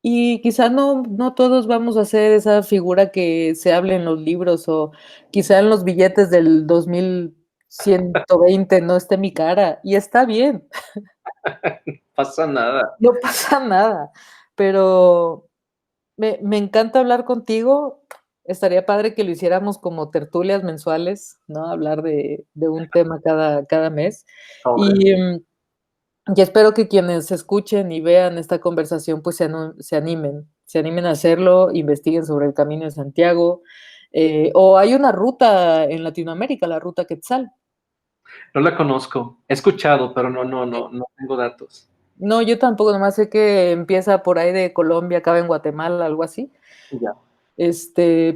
Y quizá no todos vamos a ser esa figura que se habla en los libros, o quizá en los billetes del 2120 no esté mi cara, y está bien, Pasa nada. no pasa nada, pero me encanta hablar contigo. Estaría padre que lo hiciéramos como tertulias mensuales, ¿no? Hablar de un tema cada mes. Sobre. Y, y espero que quienes escuchen y vean esta conversación, pues se animen a hacerlo, investiguen sobre el Camino de Santiago, o hay una ruta en Latinoamérica, la ruta Quetzal. No la conozco. He escuchado, pero no tengo datos. No, yo tampoco, nomás sé que empieza por ahí de Colombia, acaba en Guatemala, algo así. Ya.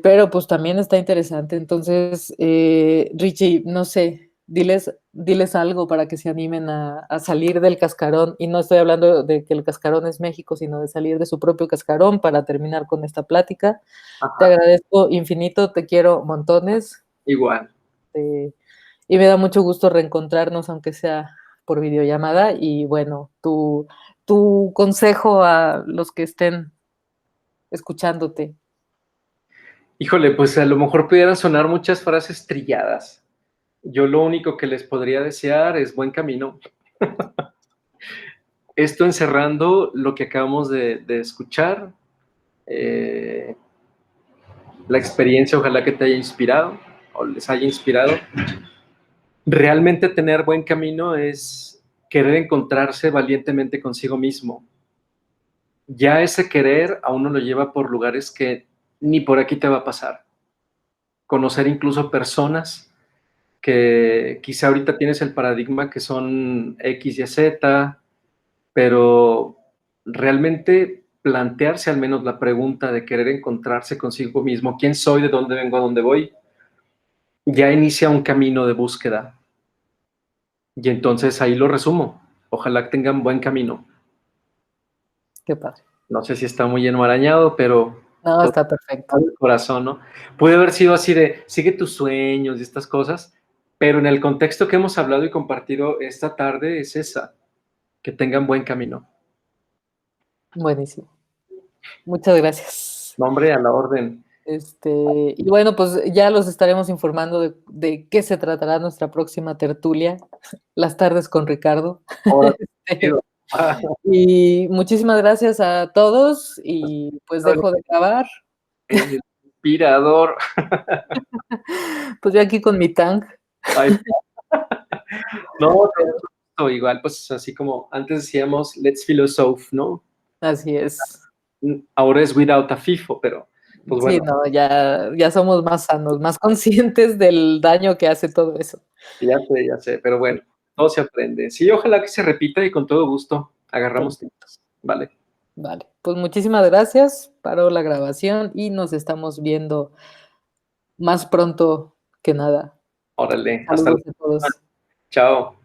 Pero pues también está interesante. Entonces, Richie, no sé, diles algo para que se animen a salir del cascarón. Y no estoy hablando de que el cascarón es México, sino de salir de su propio cascarón para terminar con esta plática. Te Ajá. agradezco infinito, te quiero montones. Igual. eh, y me da mucho gusto reencontrarnos, aunque sea por videollamada. Y bueno, tu consejo a los que estén escuchándote. Híjole, pues a lo mejor pudieran sonar muchas frases trilladas. Yo lo único que les podría desear es buen camino. Esto encerrando lo que acabamos de escuchar, eh, la experiencia, ojalá que te haya inspirado o les haya inspirado. Realmente tener buen camino es querer encontrarse valientemente consigo mismo. Ya ese querer a uno lo lleva por lugares que ni por aquí te va a pasar. Conocer incluso personas que quizá ahorita tienes el paradigma que son X y Z, pero realmente plantearse al menos la pregunta de querer encontrarse consigo mismo, quién soy, de dónde vengo, a dónde voy, ya inicia un camino de búsqueda. Y entonces ahí lo resumo. Ojalá tengan buen camino. Qué padre. No sé si está muy enmarañado, pero No, está perfecto. Al corazón, ¿no? Puede haber sido así de, sigue tus sueños y estas cosas, pero en el contexto que hemos hablado y compartido esta tarde es esa, que tengan buen camino. Buenísimo. Muchas gracias. Nombre a la orden. Y bueno, pues ya los estaremos informando de qué se tratará nuestra próxima tertulia, las tardes con Ricardo. Ahora, Este, y muchísimas gracias a todos y pues dejo de grabar. el inspirador. Pues yo aquí con mi tank. Ay, no, no, igual, pues así como antes decíamos, let's philosoph, ¿no? Así es. Ahora es without a FIFO, pero pues Sí, bueno, no, ya somos más sanos, más conscientes del daño que hace todo eso. ya sé, pero bueno, todo se aprende. Sí, ojalá que se repita y con todo gusto agarramos tips, ¿vale? Vale, pues muchísimas gracias. Paro la grabación y nos estamos viendo más pronto que nada. Órale, hasta Saludos luego. a todos. Chao.